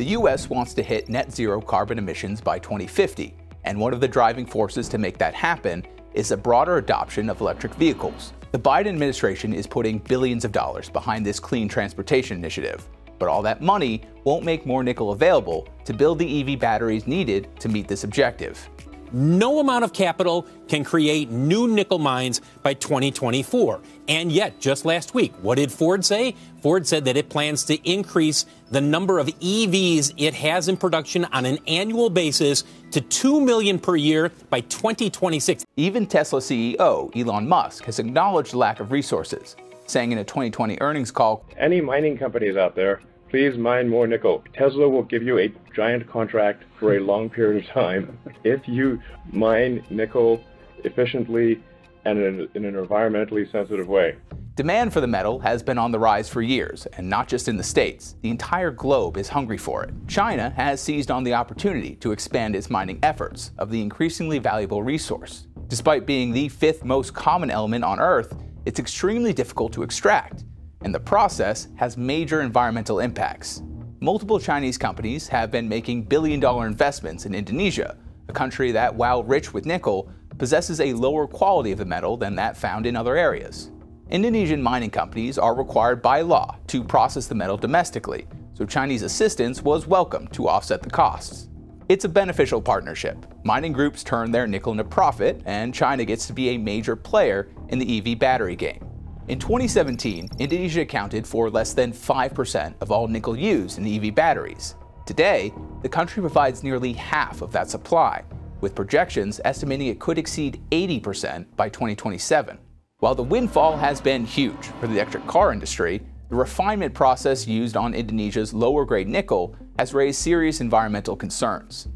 The US wants to hit net zero carbon emissions by 2050, and one of the driving forces to make that happen is a broader adoption of electric vehicles. The Biden administration is putting billions of dollars behind this clean transportation initiative, but all that money won't make more nickel available to build the EV batteries needed to meet this objective. No amount of capital can create new nickel mines by 2024. And yet, just last week, what did Ford say? Ford said that it plans to increase the number of EVs it has in production on an annual basis to 2 million per year by 2026. Even Tesla CEO Elon Musk has acknowledged the lack of resources, saying in a 2020 earnings call, "Any mining companies out there, please mine more nickel. Tesla will give you a giant contract for a long period of time if you mine nickel efficiently and in an environmentally sensitive way." Demand for the metal has been on the rise for years, and not just in the States. The entire globe is hungry for it. China has seized on the opportunity to expand its mining efforts of the increasingly valuable resource. Despite being the fifth most common element on Earth, it's extremely difficult to extract, and the process has major environmental impacts. Multiple Chinese companies have been making billion-dollar investments in Indonesia, a country that, while rich with nickel, possesses a lower quality of the metal than that found in other areas. Indonesian mining companies are required by law to process the metal domestically, so Chinese assistance was welcome to offset the costs. It's a beneficial partnership. Mining groups turn their nickel into profit, and China gets to be a major player in the EV battery game. In 2017, Indonesia accounted for less than 5% of all nickel used in EV batteries. Today, the country provides nearly half of that supply, with projections estimating it could exceed 80% by 2027. While the windfall has been huge for the electric car industry, the refinement process used on Indonesia's lower-grade nickel has raised serious environmental concerns.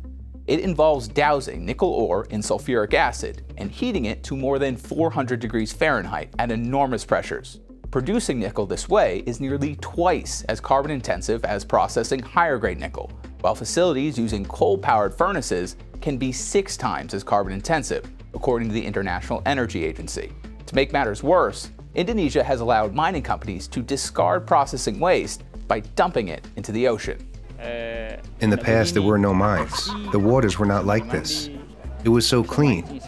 It involves dousing nickel ore in sulfuric acid and heating it to more than 400 degrees Fahrenheit at enormous pressures. Producing nickel this way is nearly twice as carbon intensive as processing higher grade nickel, while facilities using coal-powered furnaces can be 6 times as carbon intensive, according to the International Energy Agency. To make matters worse, Indonesia has allowed mining companies to discard processing waste by dumping it into the ocean. In the past, there were no mines. The waters were not like this. It was so clean.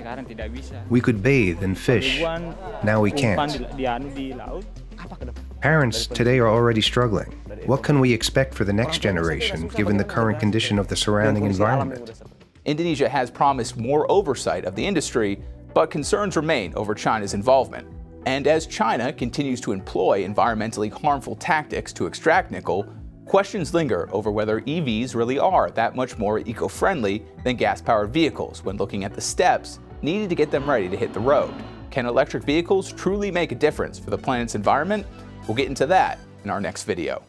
We could bathe and fish. Now we can't. Parents today are already struggling. What can we expect for the next generation, given the current condition of the surrounding environment? Indonesia has promised more oversight of the industry, but concerns remain over China's involvement. And as China continues to employ environmentally harmful tactics to extract nickel, questions linger over whether EVs really are that much more eco-friendly than gas-powered vehicles when looking at the steps needed to get them ready to hit the road. Can electric vehicles truly make a difference for the planet's environment? We'll get into that in our next video.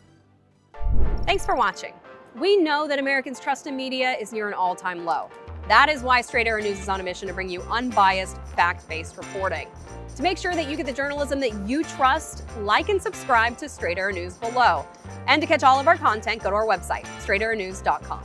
Thanks for watching. We know that Americans' trust in media is near an all-time low. That is why Straight Arrow News is on a mission to bring you unbiased, fact-based reporting. To make sure that you get the journalism that you trust, like and subscribe to Straight Arrow News below. And to catch all of our content, go to our website, straightarrownews.com.